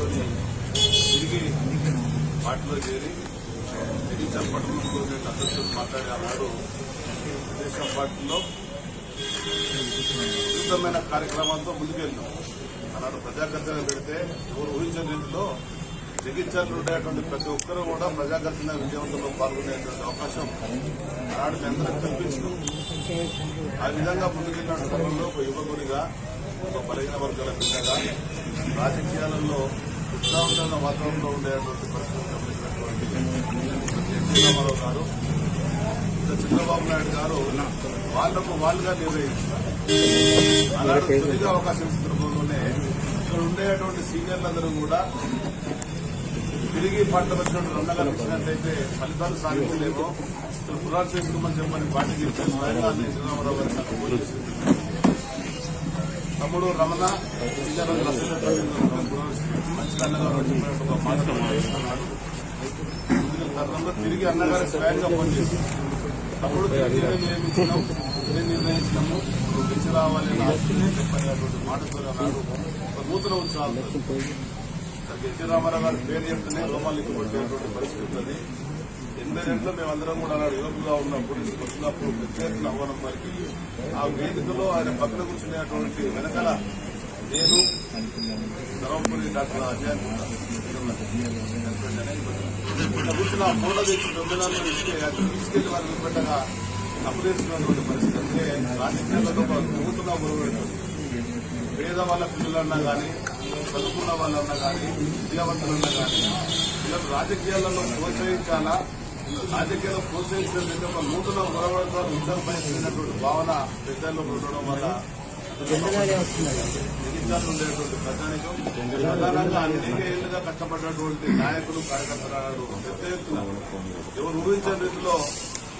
తీసుకొని తిరిగి పార్టీలో చేరి జగిత్యాల పట్టణంలో అధ్యక్షులు మాట్లాడే అన్నాడు తెలుగుదేశం పార్టీలో విస్తృతమైన కార్యక్రమాలతో ముందుకెళ్ళినాం. అలాంటి ప్రజాకర్తన పెడితే ఎవరు ఊహించిన రీతిలో జగిత్యాలు ఉండేటువంటి ప్రతి ఒక్కరూ కూడా ప్రజాకర్తన విజయవంతంలో పాల్గొనేటువంటి అవకాశం ఆనాడు అందరం కల్పించడం. ఆ విధంగా ముందుకెళ్ళిన క్రమంలో ఒక యువకుడిగా, ఒక బలహీన వర్గాల బిడ్డగా రాజకీయాలలో ఉత్సాహమైన వాతావరణంలో ఉండేటువంటి పరిస్థితులు గమనించినటువంటి ఎన్టీ రామారావు గారు, చంద్రబాబు నాయుడు గారు వాళ్లకు వాళ్ళుగా నిర్వహించారు. అలాంటి తొలిగా అవకాశం సందర్భంలోనే ఇక్కడ ఉండేటువంటి సీనియర్లందరూ కూడా తిరిగి పంట వచ్చినట్టు రంగంగా ఇచ్చినట్లయితే ఫలితాలు సాధించలేమో పురాలు చేసుకోమని చెప్పని పార్టీ చెప్పే స్వయంగా చంద్రబాబు గారి సంఘం తమ్ముడు రమణ మంచి అన్నగారు చెప్పినట్టు మాట తరుణంలో తిరిగి అన్నగారు స్వయంగా పనిచేసి తమ్ముడు నియమించినాం, నిర్ణయించినాము, గెలిచి రావాలని చెప్పనేటువంటి మాటతో అన్నారు. ఒక నూతన ఉత్సాహాలు ఎన్టీ రామారావు గారి పేరు చెప్తేనే లోపాలు ఇవ్వబట్టేటువంటి పరిస్థితి ఉంటుంది. 82లో మేమందరం కూడా అన్నాడు యువకుగా ఉన్నప్పుడు వచ్చినప్పుడు ప్రత్యేక ఆహ్వానం పలికి ఆ వేదికలో ఆయన పక్కన కూర్చునేటువంటి వెనకాల నేను ధర్మపురి డాక్టర్ అజయ్ కూర్చున్న ఆ ఫోటో తెచ్చి 9 నెలలు తీసుకెళ్లి వారికి పెట్టగా అప్పు పరిస్థితి అంటే రాజకీయాలలో నూతన గురువు పేద వాళ్ళ పిల్లలన్నా కానీ, చదువుకున్న వాళ్ళన్నా కానీ, విద్యావంతులన్నా కానీ పిల్లలు రాజకీయాలలో ప్రోత్సహించాలా, రాజకీయాల్లో ప్రోత్సహించడం ఒక నూతన గురవడంతో ఉద్యోగపడినటువంటి భావన పెద్దల్లో ఉండడం వల్ల జగిత్యాలు ఉండేటువంటి ప్రజానికం ప్రధానంగా అనేక ఏళ్లుగా కష్టపడినటువంటి నాయకులు, కార్యకర్తలు పెద్ద ఎత్తున ఎవరు ఊహించిన రీతిలో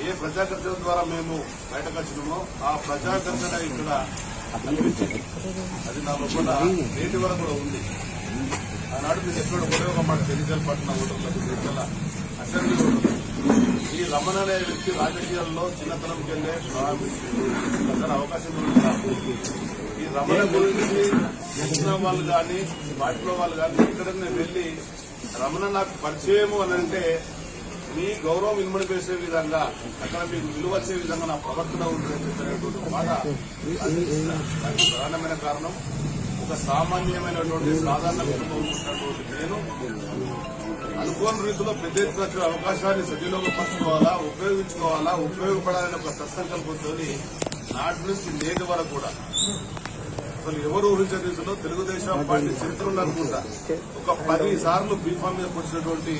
ఏ ప్రజాకర్తల ద్వారా మేము బయటకు వచ్చినామో ఆ ప్రజాకర్తన ఇక్కడ అనిపించింది. అది నా లోపల నేటి వరకు కూడా ఉంది. ఆనాడు మీరు ఎక్కడ ఒకే ఒక మాట జగిత్యాల పట్టణ ఓటర్లకు జగిత్యాల అసెంబ్లీ ఓటర్లు ఈ రమణ అనే వ్యక్తి రాజకీయాల్లో చిన్నతనంకి వెళ్లే ప్రారంభించారు. అవకాశం ఈ రమణ గురించి తెలిసిన వాళ్ళు కానీ, పార్టీలో వాళ్ళు కానీ ఎక్కడైనా వెళ్లి రమణ నాకు పరిచయము అని అంటే మీ గౌరవం ఇనుమడి వేసే విధంగా, అక్కడ మీకు విలువ వచ్చే విధంగా నా ప్రవర్తన ఉంటుందని చెప్పినటువంటి మాట ప్రధానమైన కారణం. ఒక సామాన్యమైనటువంటి సాధారణ కుటుంబం ఉన్నటువంటి నేను అనుకోని రీతిలో పెద్ద ఎత్తున వచ్చిన అవకాశాన్ని సద్వినియోగపరచుకోవాలా, ఉపయోగించుకోవాలా, ఉపయోగపడాలని ఒక సత్సంకల్పంతో నాటి నుంచి నేటి వరకు కూడా అసలు ఎవరు ఊహించే రీతిలో తెలుగుదేశం పార్టీ చరిత్రలు అనుకుంటా ఒక 10 సార్లు బీఫామ్ మీద వచ్చినటువంటి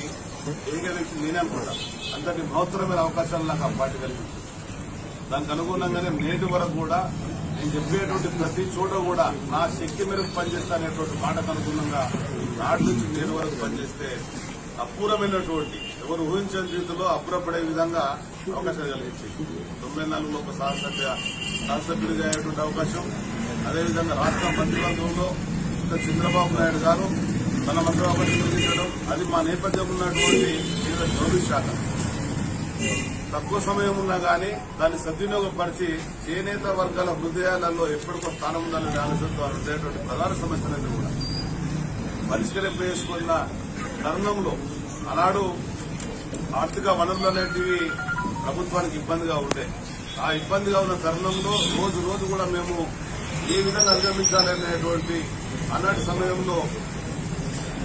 ఏక వ్యక్తి నేనే అనుకుంటా. అంతటి మహత్తరమైన అవకాశాలు నాకు ఆ పార్టీ కలిగింది. దానికి అనుగుణంగానే నేటి వరకు కూడా నేను చెప్పేటువంటి ప్రతి చోట కూడా నా శక్తి మేరకు పనిచేస్తా అనేటువంటి మాటకు అనుగుణంగా నాటి నుంచి నేటి వరకు పనిచేస్తే అపూర్వమైనటువంటి ఎవరు ఊహించని రీతిలో అప్పురపడే విధంగా అవకాశాలు కలిగించింది. 94లో ఒక శాసనసభ్యుడిగా అయ్యేటువంటి అవకాశం, అదేవిధంగా రాష్ట్ర మంత్రివర్గంలో చంద్రబాబు నాయుడు గారు తన మంత్రివర్గం నిర్వహించడం, అది మా నేపథ్యం ఉన్నటువంటి జోబీ శాఖ తక్కువ సమయం ఉన్నా కానీ దాన్ని సద్వినియోగపరిచి చేనేత వర్గాల హృదయాలలో ఎప్పటికో స్థానం ఉండాలని ఆలోచనతో ఉండేటువంటి ప్రధాన సమస్యలన్నీ కూడా పరిష్కరింపజేసుకున్న తరుణంలో ఆనాడు ఆర్థిక వనరులు అనేటివి ప్రభుత్వానికి ఇబ్బందిగా ఉండే. ఆ ఇబ్బందిగా ఉన్న తరుణంలో రోజు రోజు కూడా మేము ఏ విధంగా అధిగమించాలనేటువంటి ఆనాటి సమయంలో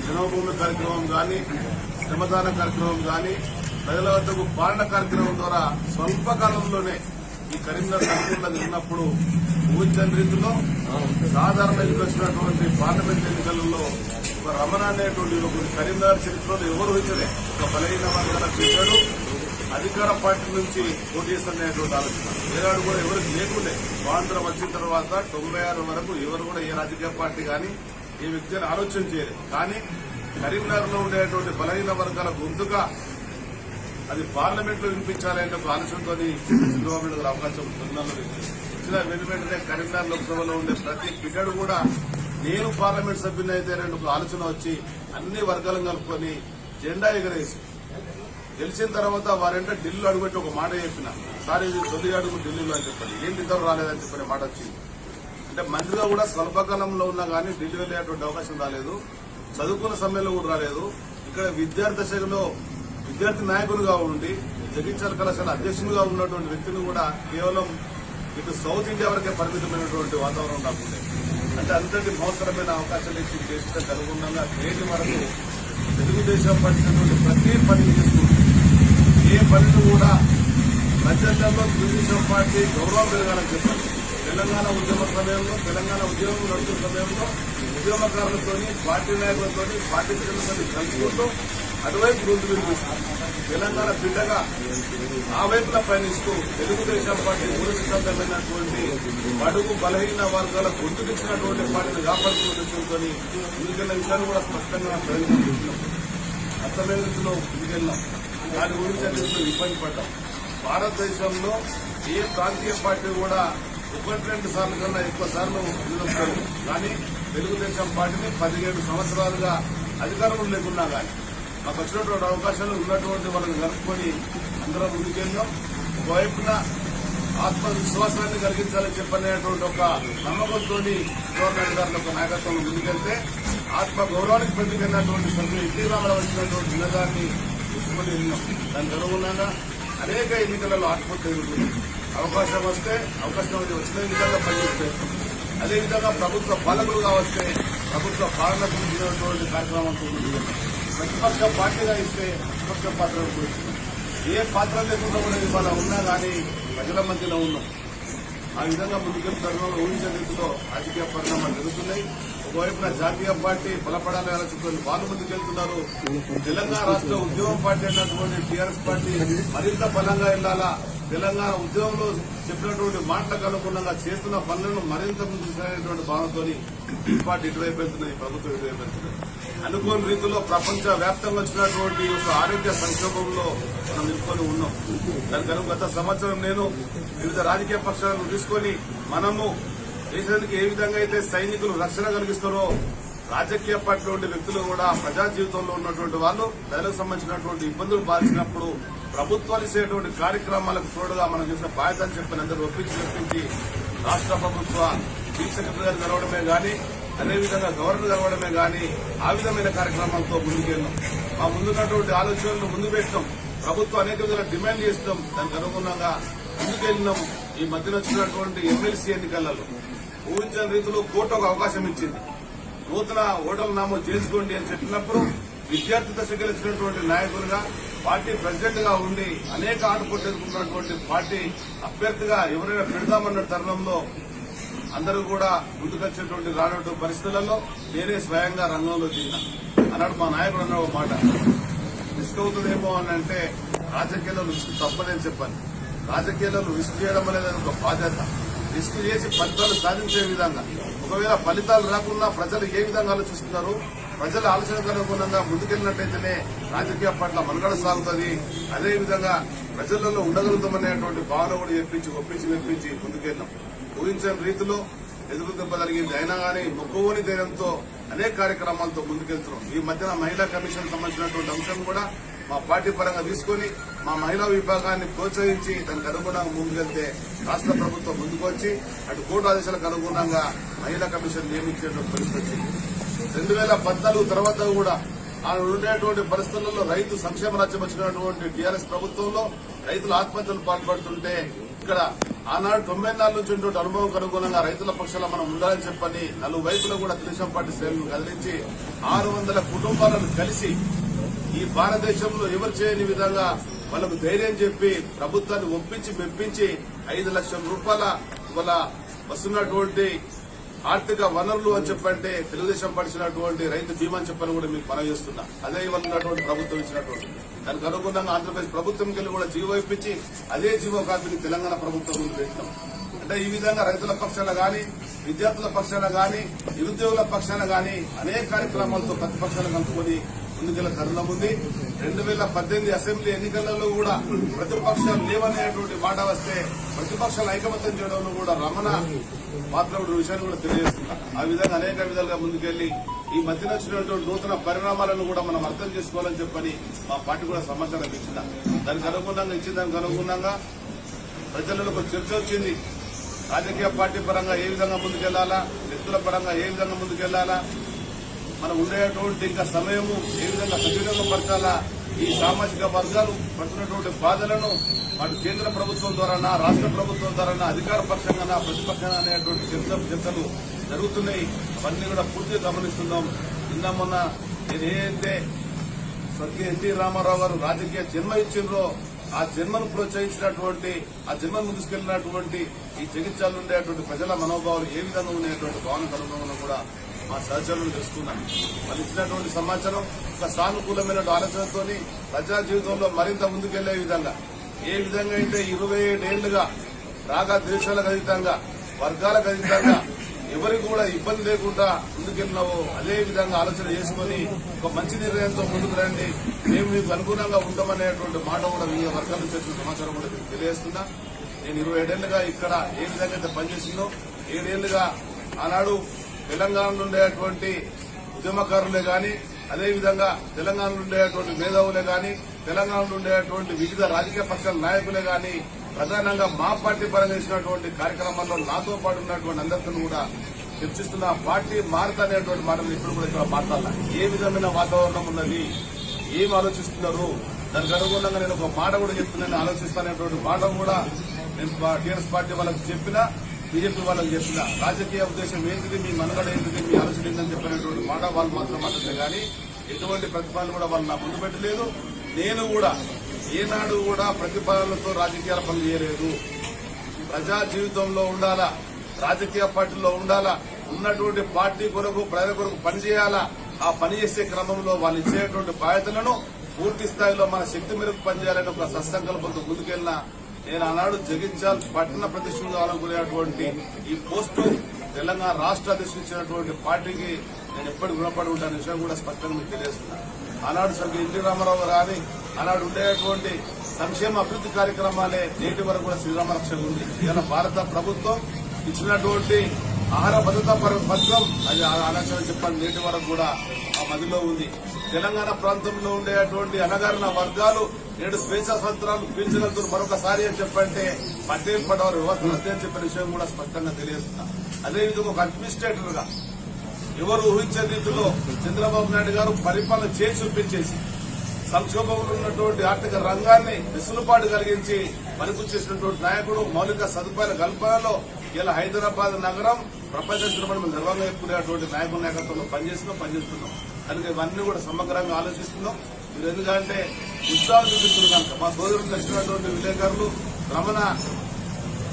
జన్మభూమి కార్యక్రమం కానీ, శ్రమదాన కార్యక్రమం కానీ, ప్రజల వద్దకు పాలన కార్యక్రమం ద్వారా స్వల్ప కాలంలోనే ఈ కరీంనగర్ సంపూర్ణంగా ఉన్నప్పుడు ఊహించని రీతిలో సాధారణ వచ్చినటువంటి పార్లమెంట్ ఎన్నికలలో ఒక రమణ అనేటువంటి కరీంనగర్ చరిత్రలో ఎవరు ఊహించలే. ఒక బలహీన వర్గాల పిల్లలు అధికార పార్టీ నుంచి పోటీ చేస్తున్నటువంటి ఆలోచన ఏనాడు కూడా ఎవరికి లేకుండే. స్వాతంత్రం వచ్చిన తర్వాత 96 వరకు ఎవరు కూడా ఏ రాజకీయ పార్టీ కానీ ఏ వ్యక్తి అని ఆలోచన చేయలేదు. కానీ కరీంనగర్ లో ఉండేటువంటి బలహీన వర్గాల గొంతుగా అది పార్లమెంట్ లో వినిపించాలంటే ఒక ఆలోచనతో చంద్రబాబు నాయుడు అవకాశం ఇచ్చిన వెంటనే కరీంనగర్ లోక్సభలో ఉండే ప్రతి బిడ్డడు కూడా నేను పార్లమెంట్ సభ్యుని అయితే ఒక ఆలోచన వచ్చి అన్ని వర్గాలను కలుపుకొని జెండా ఎగరేసి గెలిచిన తర్వాత వారంటే ఢిల్లీలో అడుగుపెట్టి ఒక మాట చెప్పిన, సార్ ఇది తొలి అడుగు ఢిల్లీలో అని చెప్పండి, ఏంటి ఇద్దరు రాలేదని చెప్పిన మాట వచ్చింది. అంటే మంత్రిగా కూడా స్వల్పకాలంలో ఉన్నా కానీ ఢిల్లీ వెళ్ళేటువంటి అవకాశం రాలేదు. చదువుకున్న సమయంలో కూడా రాలేదు. ఇక్కడ విద్యార్థి దశలో విద్యార్థి నాయకులుగా ఉండి జగిత్యాల కళాశాల అధ్యక్షులుగా ఉన్నటువంటి వ్యక్తిని కూడా కేవలం ఇటు సౌత్ ఇండియా వరకే పరిమితమైనటువంటి వాతావరణం నాకుండే. అంటే అంతటి మహోత్తరమైన అవకాశాలు ఇచ్చి చేసిన అనుగుణంగా నేటి వరకు తెలుగుదేశం పట్టినటువంటి ప్రతి పనిని చేసుకుంటుంది. ఏ పనిని కూడా ప్రజల్లో తెలుగుదేశం పార్టీ గౌరవం పెరగాలని చెప్పారు. తెలంగాణ ఉద్యమ సమయంలో, తెలంగాణ ఉద్యమం నడుస్తున్న సమయంలో ఉద్యమకారులతో, పార్టీ నాయకులతో, పార్టీ శ్రేణులతో కలుసుకుంటూ అటువైపు ముందు వినిపిస్తారు. తెలంగాణ బిడ్డగా ఆ వైపున పయనిస్తూ తెలుగుదేశం పార్టీ సురక్షితమైనటువంటి బడుగు బలహీన వర్గాల గొంతుకిచ్చినటువంటి పార్టీని కాపాడుతున్న దృష్టితో ముందుకెళ్లిన విషయాన్ని కూడా స్పష్టంగా ప్రయత్నిస్తున్నాం. అర్థమైన రీతిలో ముందుకెళ్ళాం. దాని గురించి అన్నింటిలో ఇబ్బంది పడ్డాం. భారతదేశంలో ఏ ప్రాంతీయ పార్టీ కూడా 1-2 సార్లు కన్నా ఎక్కువ సార్లు నిలుస్తారు. కానీ తెలుగుదేశం పార్టీని 17 సంవత్సరాలుగా అధికారంలో లేకున్నా కానీ మాకు వచ్చినటువంటి అవకాశాలు ఉన్నటువంటి వాళ్ళని కలుపుకొని అందరం ముందుకెళ్ళాం. ఒకవైపున ఆత్మవిశ్వాసాన్ని కలిగించాలని చెప్పనేటువంటి ఒక నమ్మకంతో గవర్నమెంట్ గారి యొక్క నాయకత్వంలో ముందుకెళ్తే ఆత్మ గౌరవానికి పెట్టుకున్నటువంటి సభ్యులు ఇంటిరామలో వచ్చినటువంటి నినాదాన్ని తీసుకుని వెళ్ళినాం. దానికి అనుగుణంగా అనేక ఎన్నికలలో ఆత్మహత్య జరుగుతుంది. అవకాశం వస్తే అవకాశం వచ్చిన విధంగా పనిచేస్తే, అదేవిధంగా ప్రభుత్వ పాలకులుగా వస్తే ప్రభుత్వ పాలనకు చెందినటువంటి కార్యక్రమంతో ప్రతిపక్ష పార్టీగా ఇస్తే ప్రతిపక్ష పాత్ర ఏ పాత్ర లేకుండా కూడా ఇవాళ ఉన్నా కానీ ప్రజల మధ్యలో ఉన్నాం. ఆ విధంగా ముందుకెళ్తున్న ఊహించే రీతిలో రాజకీయ పరిణామాలు జరుగుతున్నాయి. ఒకవైపున జాతీయ పార్టీ బలపడాలని ఆలోచించుకొని వాళ్ళు ముందుకెళ్తున్నారు. తెలంగాణ రాష్ట్ర ఉద్యమం పార్టీ అన్నటువంటి టీఆర్ఎస్ పార్టీ మరింత బలంగా వెళ్లాలా, తెలంగాణ ఉద్యమంలో చెప్పినటువంటి మాటలకు అనుగుణంగా చేస్తున్న పనులను మరింత ముందుకు సాగేటువంటి భావనతో ఈ పార్టీ ఇటువైపు వెళ్తున్నది, ప్రభుత్వం ఇటువైపు వెళ్తున్నది. అనుకోని రీతిలో ప్రపంచ వ్యాప్తంగా వచ్చినటువంటి ఒక ఆరోగ్య సంక్షోభంలో మనం నిలుపుకొని ఉన్నాం. దానికి గత సంవత్సరం నేను వివిధ రాజకీయ పక్షాలను తీసుకొని మనము దేశానికి ఏ విధంగా అయితే సైనికులు రక్షణ కలిగిస్తారో రాజకీయ పార్టీ వ్యక్తులు కూడా ప్రజా జీవితంలో ఉన్నటువంటి వాళ్ళు ప్రజలకు సంబంధించినటువంటి ఇబ్బందులు బాధించినప్పుడు ప్రభుత్వాలు చేసేటువంటి కార్యక్రమాలకు తోడుగా మనం చేసిన బాధ్యత అని చెప్పిన అందరూ ఒప్పించి రాష్ట్ర ప్రభుత్వ చీఫ్ సెక్రటరీ గారు కలవడమే గానీ, అదేవిధంగా గవర్నర్ కలవడమే గానీ ఆ విధమైన కార్యక్రమాలతో ముందుకెళ్ళాం. మా ముందున్నటువంటి ఆలోచనలు ముందు పెట్టాం. ప్రభుత్వం అనేక విధాలుగా డిమాండ్ చేస్తాం. దానికి అనుగుణంగా ముందుకెళ్లినాం. ఈ మధ్యన వచ్చినటువంటి ఎమ్మెల్సీ ఎన్నికలలో ఊహించిన రీతిలో కోర్టు ఒక అవకాశం ఇచ్చింది. నూతన ఓటర్లు నమోదు చేసుకోండి అని చెప్పినప్పుడు విద్యార్థి దశకు వచ్చినటువంటి నాయకులుగా, పార్టీ ప్రెసిడెంట్ గా ఉండి అనేక ఆటపోట్లు ఎదుర్కొన్నటువంటి పార్టీ అభ్యర్థిగా ఎవరైనా పెడదామన్న తరుణంలో అందరూ కూడా ముందుకొచ్చేటువంటి రానటువంటి పరిస్థితులలో నేనే స్వయంగా రంగంలో దిగినా. అన్నాడు మా నాయకుడు అన్న ఒక మాట, రిస్క్ అవుతుందేమో అని అంటే రాజకీయాల్లో రిస్క్ తప్పదని చెప్పాను. రాజకీయాల్లో రిస్క్ చేయడం అనేది ఒక బాధ్యత. రిస్క్ చేసి ఫలితాలు సాధించే విధంగా, ఒకవేళ ఫలితాలు రాకుండా ప్రజలు ఏ విధంగా ఆలోచిస్తున్నారు, ప్రజల ఆలోచనకు అనుగుణంగా ముందుకెళ్లినట్టయితేనే రాజకీయ పట్ల మనుగడ సాగుతుంది. అదేవిధంగా ప్రజలలో ఉండగలుగుతామనేటువంటి భావన కూడా ఒప్పించి మెప్పించి ముందుకెళ్ళాం. ఊహించని రీతిలో ఎదురు దెబ్బ జరిగింది. అయినా కానీ మొక్కువని ధైర్యంతో అనేక కార్యక్రమాలతో ముందుకెళ్తున్నాం. ఈ మధ్యన మహిళా కమిషన్ సంబంధించినటువంటి అంశం కూడా మా పార్టీ పరంగా తీసుకుని మా మహిళా విభాగాన్ని ప్రోత్సహించి దానికి అనుగుణంగా ముందుకెళ్తే రాష్ట్ర ప్రభుత్వం ముందుకొచ్చి అటు కోర్టు ఆదేశాలకు అనుగుణంగా మహిళా కమిషన్ నియమించేటువంటి పరిస్థితి వచ్చింది. 2014 తర్వాత కూడా ఆ ఉండేటువంటి పరిస్థితుల్లో రైతు సంక్షేమ రాజ్యం వచ్చినటువంటి టీఆర్ఎస్ ప్రభుత్వంలో రైతులు ఆత్మహత్యలు పాల్పడుతుంటే ఇక్కడ ఆనాడు 94 నుంచి ఉన్నటువంటి అనుభవం అనుగుణంగా రైతుల పక్షాల మనం ఉండాలని చెప్పని నలువైపులో కూడా తెలుగుదేశం పార్టీ శ్రేణులను కదిలించి 600 కుటుంబాలను కలిసి ఈ భారతదేశంలో ఎవరు చేయని విధంగా వాళ్ళకు ధైర్యం చెప్పి ప్రభుత్వాన్ని ఒప్పించి మెప్పించి 5 లక్షల రూపాయల ఇవాళ వస్తున్నటువంటి ఆర్థిక వనరులు అని చెప్పంటే తెలుగుదేశం పడిచినటువంటి రైతు బీమా అని చెప్పని కూడా మీకు మనవి చేస్తున్నా. అదే ఇవాళ ఉన్నటువంటి ప్రభుత్వం ఇచ్చినటువంటి దానికి అనుగుణంగా ఆంధ్రప్రదేశ్ ప్రభుత్వంకి వెళ్ళి కూడా జీవో ఇప్పించి అదే జీవో కాపీని తెలంగాణ ప్రభుత్వం ముందు పెట్టినాం. అంటే ఈ విధంగా రైతుల పక్షాన గాని, విద్యార్థుల పక్షాన గాని, నిరుద్యోగుల పక్షాన గాని అనేక కార్యక్రమాలతో ప్రతిపక్షాలు కలుపుకొని ముందుకెళ్ల తరుణం ఉంది. 2018 అసెంబ్లీ ఎన్నికలలో కూడా ప్రతిపక్షాలు లేవనేటువంటి మాట వస్తే ప్రతిపక్షాలు ఐకమత్యం చేయడంలో కూడా రమణ పాత్ర విషయాన్ని కూడా తెలియజేస్తున్నా. ఆ విధంగా అనేక విధాలుగా ముందుకెళ్లి ఈ మధ్యన వచ్చినటువంటి నూతన పరిణామాలను కూడా మనం అర్థం చేసుకోవాలని చెప్పని మా పార్టీ కూడా సమాచారం ఇచ్చిందా. దానికి అనుగుణంగా ప్రజలలో ఒక చర్చ వచ్చింది. రాజకీయ పార్టీ పరంగా ఏ విధంగా ముందుకెళ్లాలా, వ్యక్తుల పరంగా ఏ విధంగా ముందుకెళ్లాలా, మనం ఉండేటువంటి ఇంకా సమయము ఏ విధంగా సద్వినియోగపరచాలా, ఈ సామాజిక వర్గాలు పడుతున్నటువంటి బాధలను అటు కేంద్ర ప్రభుత్వం ద్వారానా, రాష్ట్ర ప్రభుత్వం ద్వారానా, అధికార పక్షంగానా, ప్రతిపక్షంగా అనేటువంటి చర్చలు జరుగుతున్నాయి. అవన్నీ కూడా పూర్తిగా గమనిస్తున్నాం. నిన్న మొన్న ఏదైతే స్వర్గీయ ఎన్టీ రామారావు గారు రాజకీయ జన్మ ఇచ్చిండ్రో ఆ జన్మను ప్రోత్సహించినటువంటి, ఆ జన్మను ముందుకెళ్లినటువంటి ఈ జగిత్యాల ఉండేటువంటి ప్రజల మనోభావాలు ఏ విధంగా ఉండేటువంటి భావన కనుగొనడం కూడా మా సహచరులు తెలుసుకున్నాం. వాళ్ళు ఇచ్చినటువంటి సమాచారం ఒక సానుకూలమైన ఆలోచనతో ప్రజా జీవితంలో మరింత ముందుకెళ్లే విధంగా, ఏ విధంగా అయితే 27 ఏళ్లుగా రాగా దేశాలకు అతీతంగా, వర్గాలకు అతీతంగా ఎవరికి కూడా ఇబ్బంది లేకుండా ముందుకెళ్ళినావో అదే విధంగా ఆలోచన చేసుకుని ఒక మంచి నిర్ణయంతో ముందుకు రండి, మేము మీకు అనుగుణంగా ఉంటామనేటువంటి మాట కూడా వివిధ వర్గాల నుంచి సమాచారం కూడా తెలియజేస్తున్నా. నేను 27 ఏళ్లుగా ఇక్కడ ఏ విధంగా అయితే పనిచేసిందో, 7 ఏళ్లుగా ఆనాడు తెలంగాణలో ఉండేటువంటి ఉద్యమకారులే గాని, అదేవిధంగా తెలంగాణలో ఉండేటువంటి మేధావులే గాని, తెలంగాణలో ఉండేటువంటి వివిధ రాజకీయ పక్షాల నాయకులే గాని, ప్రధానంగా మా పార్టీ పరంగా చేసినటువంటి కార్యక్రమాల్లో నాతో పాటు ఉన్నటువంటి అందరితో కూడా చర్చిస్తున్న పార్టీ మారుతనేటువంటి మాటలు ఇప్పుడు కూడా ఇక్కడ మాట్లాడాలి. ఏ విధమైన వాతావరణం ఉన్నది, ఏం ఆలోచిస్తున్నారు, దానికి అనుగుణంగా నేను ఒక మాట కూడా చెప్తున్నాను, ఆలోచిస్తాననేటువంటి మాట కూడా నేను టీఆర్ఎస్ పార్టీ వాళ్ళకి చెప్పినా, బీజేపీ వాళ్ళకి చెప్పినా, రాజకీయ ఉద్దేశం ఏంటిది, మీ మనుగడ ఏంటిది, మీ ఆలోచన ఏంటని చెప్పినటువంటి మాట వాళ్ళు మాత్రం మాట్లాడితే గానీ ఎటువంటి ప్రతిపాదన కూడా వాళ్ళు నా ముందు పెట్టలేదు. నేను కూడా ఏనాడు కూడా ప్రతిపాదనలతో రాజకీయాల పనులు చేయలేదు. ప్రజా జీవితంలో ఉండాలా, రాజకీయ పార్టీలో ఉండాలా, ఉన్నటువంటి పార్టీ కొరకు ప్రజల కొరకు పనిచేయాలా. ఆ పనిచేసే క్రమంలో వాళ్ళు ఇచ్చేటువంటి బాధ్యతలను పూర్తి స్థాయిలో మన శక్తి మేరకు పనిచేయాలని ఒక సత్సంకల్పంతో ముందుకెళ్లిన నేను ఆనాడు జగిత్యాల పట్టణ ప్రతిష్ఠ కావాలనుకునేటువంటి ఈ పోస్టు తెలంగాణ రాష్ట్ర అధ్యక్షించినటువంటి పార్టీకి నేను ఎప్పటికి రుణపడి ఉంటాను విషయం కూడా స్పష్టంగా మీకు తెలియజేస్తున్నాను. ఆనాడు స్వర్గీయ ఎన్టీ రామారావు గారు కానీ ఆనాడు ఉండేటువంటి సంక్షేమ అభివృద్ది కార్యక్రమాలే నేటి వరకు కూడా శ్రీరామరక్షణ ఉంది. ఇలా భారత ప్రభుత్వం ఇచ్చినటువంటి ఆహార భద్రతా పథకం అది ఆలోచన చెప్పాలి నేటి వరకు కూడా ఆ మదిలో ఉంది. తెలంగాణ ప్రాంతంలో ఉండేటువంటి అణగారిన వర్గాలు నేడు స్వేచ్ఛా స్వతంత్రాలు పీల్చగలుగుతారు మరొకసారి అని చెప్పంటే పటేల్ పడవర్ వ్యవస్థ అని చెప్పిన విషయం కూడా స్పష్టంగా తెలియజేస్తున్నా. అదేవిధంగా ఒక అడ్మినిస్ట్రేటర్ గా ఎవరు ఊహించే రీతిలో చంద్రబాబు నాయుడు గారు పరిపాలన చేసి చూపించేసి సంక్షోభంలో ఉన్నటువంటి ఆర్థిక రంగాన్ని వెసులుబాటు కలిగించి పనిపు చేసినటువంటి నాయకుడు, మౌలిక సదుపాయాల కల్పనలో ఇలా హైదరాబాద్ నగరం ప్రపంచంలో మనం గర్వంగా చెప్పుకునేటువంటి నాయకుల నాయకత్వంలో పనిచేస్తున్నాం. కనుక ఇవన్నీ కూడా సమగ్రంగా ఆలోచిస్తున్నాం. మీరు ఎందుకంటే ఉత్సాహం చూపిస్తున్నారు కనుక మా సోదరులు తెచ్చినటువంటి విలేకరులు రమణ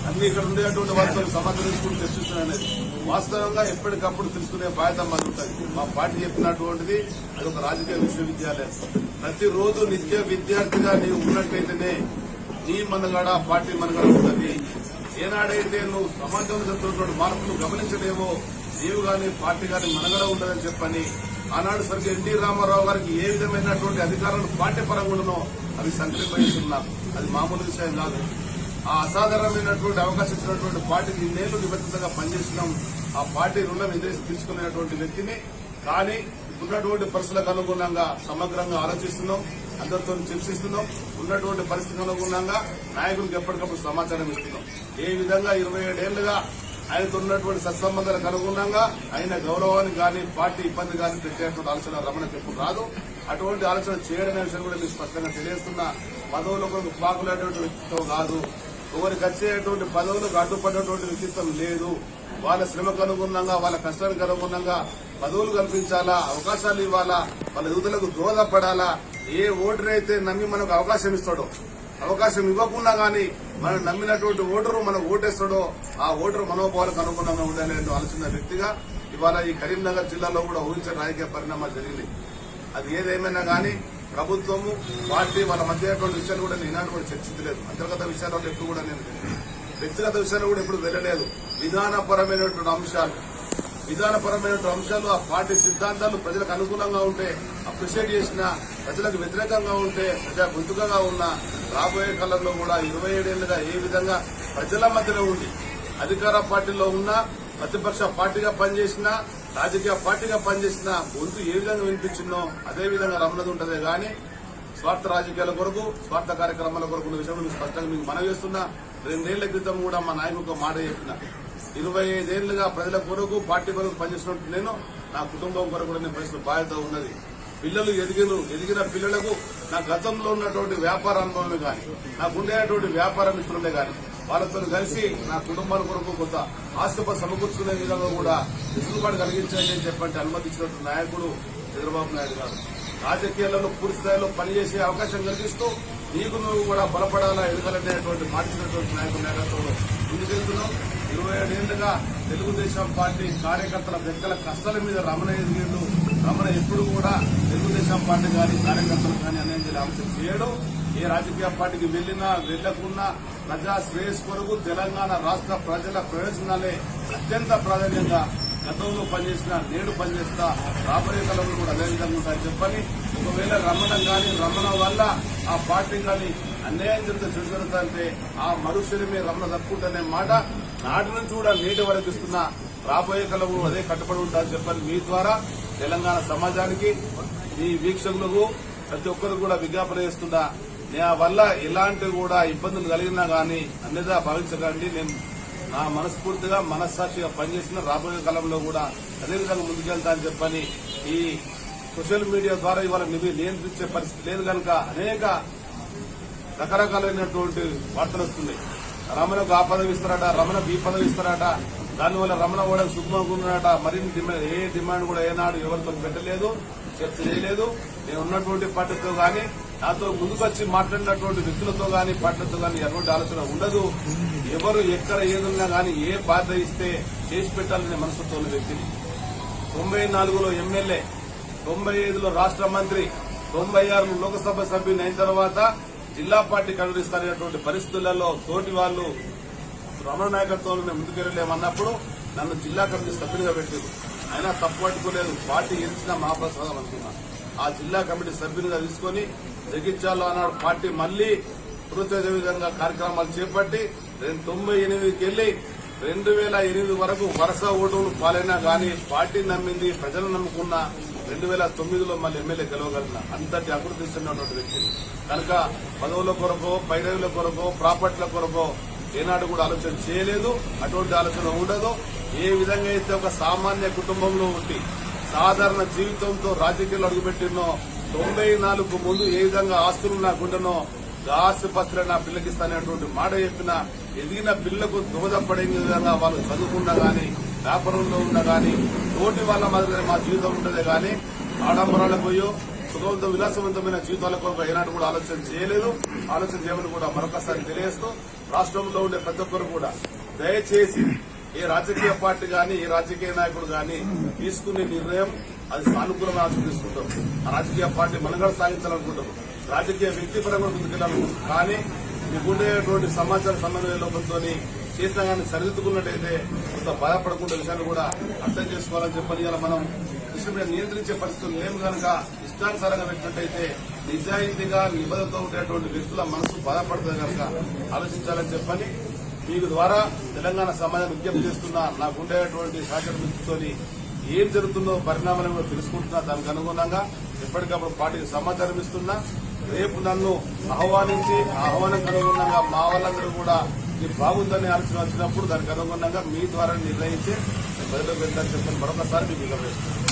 అన్ని ఇక్కడ ఉండేటువంటి వారితో సమాచారం తీసుకుని చర్చిస్తున్నారనేది వాస్తవంగా ఎప్పటికప్పుడు తెలుసుకునే బాధ్యత మాది ఉంటుంది. మా పార్టీ చెప్పినటువంటిది అది ఒక రాజకీయ విశ్వవిద్యాలయం. ప్రతిరోజు నిత్య విద్యార్థిగా నీవు ఉన్నట్టయితేనే నీ మనుగడ పార్టీ మనుగడ ఉంటుంది. ఏనాడైతే నువ్వు సమాజంలో జరుగుతున్నటువంటి మార్పులు గమనించలేవో నీవు గాని పార్టీ గాని మనుగడ ఉండదని చెప్పని ఆనాడు స్వర్గీయ ఎన్టీ రామారావు గారికి ఏ విధమైనటువంటి అధికారాలు పార్టీ పరంగా ఉండనో అవి సంక్రమిస్తున్నారు. అది మామూలు విషయం కాదు. ఆ అసాధారణమైనటువంటి అవకాశం ఇచ్చినటువంటి పార్టీకి ఇన్నేళ్లు నిబద్ధతగా పనిచేస్తున్నాం. ఆ పార్టీ రుణం ఎదురేసి తీసుకునేటువంటి వ్యక్తిని కానీ ఉన్నటువంటి పరిస్థితులకు అనుగుణంగా సమగ్రంగా ఆలోచిస్తున్నాం, అందరితో చర్చిస్తున్నాం. ఉన్నటువంటి పరిస్థితులకు అనుగుణంగా నాయకులకు ఎప్పటికప్పుడు సమాచారం ఇస్తున్నాం. ఏ విధంగా 27 ఏళ్లుగా ఆయనతో ఉన్నటువంటి సత్సంబంధాలకు అనుగుణంగా ఆయన గౌరవానికి కానీ పార్టీ ఇబ్బంది కానీ పెట్టేటువంటి ఆలోచన రమణకు ఎప్పుడు రాదు. అటువంటి ఆలోచన చేయడమే విషయం కూడా మీకు స్పష్టంగా తెలియజేస్తున్నా. పదవులకు పాకులేటువంటి వ్యక్తిత్వం కాదు, ఎవరికి వచ్చేటువంటి పదవులకు అడ్డుపడినటువంటి వ్యక్తిత్వం లేదు. వాళ్ళ శ్రమకు అనుగుణంగా, వాళ్ళ కష్టానికి అనుగుణంగా పదవులు కల్పించాలా, అవకాశాలు ఇవ్వాలా, వాళ్ళ యువతలకు దోహదపడాలా. ఏ ఓటర్ అయితే నమ్మి మనకు అవకాశం ఇస్తాడో, అవకాశం ఇవ్వకుండా గానీ మనం నమ్మినటువంటి ఓటరు మనకు ఓటేస్తాడో ఆ ఓటరు మనోభావాలకు అనుగుణంగా ఉండాలి ఆలోచన వ్యక్తిగా ఇవాళ ఈ కరీంనగర్ జిల్లాలో కూడా ఊహించిన రాజకీయ పరిణామాలు జరిగినాయి. అది ఏదేమైనా గానీ ప్రభుత్వము పార్టీ వాళ్ళ మధ్య విషయాలు కూడా ఈనాడు కూడా చర్చించలేదు. అంతర్గత విషయాల్లో ఎప్పుడు కూడా నేను వ్యక్తిగత విషయాలు కూడా ఎప్పుడు వెళ్ళలేదు. విధానపరమైనటువంటి అంశాలు ఆ పార్టీ సిద్ధాంతాలు ప్రజలకు అనుకూలంగా ఉంటే అప్రిషియేట్ చేసిన, ప్రజలకు వ్యతిరేకంగా ఉంటే ప్రజా గొంతుకగా ఉన్న రాబోయే కాలంలో కూడా 27 ఏళ్లుగా ఏ విధంగా ప్రజల మధ్యలో ఉండి అధికార పార్టీలో ఉన్న ప్రతిపక్ష పార్టీగా పనిచేసినా, రాజకీయ పార్టీగా పనిచేసిన గొంతు ఏ విధంగా వినిపించిందో అదే విధంగా రమణది ఉంటదే గానీ స్వార్థ రాజకీయాల కొరకు, స్వార్థ కార్యక్రమాల కొరకు ఉన్న విషయంలో స్పష్టంగా మీకు మనవి చేస్తున్నా. 2 ఏళ్ల క్రితం కూడా మా నాయకుడు మాట చెప్పిన 25 ఏళ్లుగా ప్రజల కొరకు పార్టీ కొరకు పనిచేసినట్టు నేను నా కుటుంబం కొరకు కూడా నేను భరించిన బాధ్యత ఉన్నది. పిల్లలు ఎదిగిన పిల్లలకు నా గతంలో ఉన్నటువంటి వ్యాపార అనుభవమే కానీ నాకు ఉండేటువంటి వ్యాపార మిత్రులే కానీ వాళ్ళతో కలిసి నా కుటుంబాల కొరకు కొంత ఆస్తిపై సమకూర్చుకునే విధంగా కూడా వెసులుబాటు కలిగించండి అని చెప్పంటే అనుమతించినటువంటి నాయకుడు చంద్రబాబు నాయుడు గారు. రాజకీయాలలో పూర్తి స్థాయిలో పనిచేసే అవకాశం కలిగిస్తూ నీకు నువ్వు కూడా బలపడాలా ఎదగాలనేటువంటి మాటినటువంటి నాయకుల నాయకత్వంలో ముందుకెళ్తున్నాం. 27 ఏళ్లుగా తెలుగుదేశం పార్టీ కార్యకర్తల వ్యక్తుల కష్టాల మీద రమణ ఎదిగేందు రమణ ఎప్పుడు కూడా తెలుగుదేశం పార్టీ కానీ కార్యకర్తలు కానీ అనేది ఆలోచన చేయడం. ఏ రాజకీయ పార్టీకి వెళ్లకున్నా ప్రజా శ్రేయస్ కొరకు తెలంగాణ రాష్ట్ర ప్రజల ప్రయోజనాలే అత్యంత ప్రాధాన్యంగా గతంలో పనిచేసిన నేడు పనిచేస్తా రాబోయే కాలంలో కూడా అదేవిధంగా ఉంటాయని చెప్పని ఒకవేళ రమణ వల్ల ఆ పార్టీ కానీ అన్యాయం చెడు జరుగుతుంటే ఆ మరుసరిమే రమణ తప్పుకుంటనే మాట నాటి నుంచి కూడా నేటి వరకు ఇస్తున్న రాబోయే కాలంలో అదే కట్టుబడి ఉంటారని చెప్పని మీ ద్వారా తెలంగాణ సమాజానికి ఈ వీక్షకులకు ప్రతి ఒక్కరు కూడా విజ్ఞాపన చేస్తున్నా. నా వల్ల ఎలాంటి కూడా ఇబ్బందులు కలిగినా గానీ అన్నిదా భావించకండి. నేను నా మనస్ఫూర్తిగా మనస్సాక్షిగా పనిచేసిన రాబోయే కాలంలో కూడా అదేవిధంగా ముందుకెళ్తా అని చెప్పని ఈ సోషల్ మీడియా ద్వారా ఇవాళ నియంత్రించే పరిస్థితి లేదు కనుక అనేక రకరకాలైనటువంటి వార్తలు వస్తున్నాయి. రమణకు ఆ పదవి ఇస్తారట, రమణకు ఈ పదవి ఇస్తారట, దానివల్ల రమణ కూడా సుఖమవుతున్నారట. మరిన్ని ఏ డిమాండ్ కూడా ఏనాడు ఎవరితో పెట్టలేదు, చర్చ చేయలేదు. నేను ఉన్నటువంటి పార్టీతో గానీ నాతో ముందుకొచ్చి మాట్లాడినటువంటి వ్యక్తులతో గానీ పార్టీలతో గానీ ఎటువంటి ఆలోచన ఉండదు. ఎవరు ఎక్కడ ఏదున్నా గానీ ఏ బాధ్యత ఇస్తే చేసి పెట్టాలనే మనసుతో ఉన్న వ్యక్తిని 94లో ఎమ్మెల్యే, 95లో రాష్ట్ర మంత్రి, 96లో లోక్సభ సభ్యుని అయిన తర్వాత జిల్లా పార్టీ కనుగొనిస్తారనేటువంటి పరిస్థితులలో తోటి వాళ్ళు రమణ నాయకత్వంలో ముందుకెళ్లేమన్నప్పుడు నన్ను జిల్లా కమిటీ సభ్యునిగా పెట్టారు. అయినా తప్పు పట్టుకోలేదు. పార్టీ గెలిచిన మహాప్రసాదం అనుకున్నా. ఆ జిల్లా కమిటీ సభ్యునిగా తీసుకుని జగిత్యాలలో ఆనాడు పార్టీ మళ్లీ పూర్తి విధంగా కార్యక్రమాలు చేపట్టి 98కి వెళ్లి 2008 వరకు వరుస ఓటులు పాలైనా గానీ పార్టీ నమ్మింది, ప్రజలు నమ్ముకున్న 2009లో మళ్ళీ ఎమ్మెల్యే గెలవగలిగిన అంతటి అభివృద్ధి చెందినటువంటి వ్యక్తిని కనుక పదవుల కొరకో పైరవుల కొరకో ప్రాపర్టీల కొరకో ఏనాడు కూడా ఆలోచన చేయలేదు. అటువంటి ఆలోచన ఉండదు. ఏ విధంగా అయితే ఒక సామాన్య కుటుంబంలో ఉండి సాధారణ జీవితంతో రాజకీయాలు అడుగుపెట్టినో 94కు ముందు ఏ విధంగా ఆస్తులు నాకుండానో ఆస్తిపత్రులు నా పిల్లకిస్తానటువంటి మాట చెప్పిన ఎదిగిన పిల్లకు దోహదపడే విధంగా వాళ్ళు చదువుకున్నా గానీ వ్యాపారంలో ఉన్నా గానీ తోటి వాళ్ళ మాదిరి మా జీవితం ఉంటదే గానీ ఆడంబరాలకు పోయో సుఖవంత విలాసవంతమైన జీవితాల కొరకు ఏనాడు కూడా ఆలోచన చేయలేదు. ఆలోచన చేయమని కూడా మరొకసారి తెలియజేస్తూ రాష్ట్రంలో ఉండే ప్రతి ఒక్కరు కూడా దయచేసి ఏ రాజకీయ పార్టీ గానీ ఏ రాజకీయ నాయకుడు గానీ తీసుకునే నిర్ణయం అది సానుకూలంగా ఆలోచన తీసుకుంటాం. ఆ రాజకీయ పార్టీ మనుగడ సాగించాలనుకుంటాం. రాజకీయ వ్యక్తిపరంగా ముందుకెళ్లాలనుకుంటాం. కానీ మీకుండేటువంటి సమాచార సమన్వయ లోపంతో చేసినా కానీ సరిదిద్దుకున్నట్టయితే కొంత బాధపడకుండా విషయాన్ని కూడా అర్థం చేసుకోవాలని చెప్పని ఇలా మనం కృష్ణ నియంత్రించే పరిస్థితులు లేము కనుక ఇష్టానుసారంగా పెట్టినట్టయితే నిజాయితీగా నిబద్ధతతో ఉండేటువంటి వ్యక్తుల మనసు బాధపడుతుంది కనుక ఆలోచించాలని చెప్పని మీకు ద్వారా తెలంగాణ సమాజాన్ని విజ్ఞప్తి చేస్తున్నా. నాకుండేటువంటి సహకార మిత్రులతో ఏం జరుగుతుందో పరిణామాలను కూడా తెలుసుకుంటున్నా. దానికి అనుగుణంగా ఎప్పటికప్పుడు పార్టీకి సమాచారం ఇస్తున్నా. రేపు నన్ను ఆహ్వానించి ఆహ్వానానికి అనుగుణంగా మా వాళ్ళందరూ కూడా ఇది బాగుందని ఆలోచన వచ్చినప్పుడు దానికి అనుగుణంగా మీ ద్వారా నిర్ణయించి బదిలీ వెళ్తారని చెప్పని మరొకసారి మీకు విజ్ఞప్తి చేస్తున్నాను.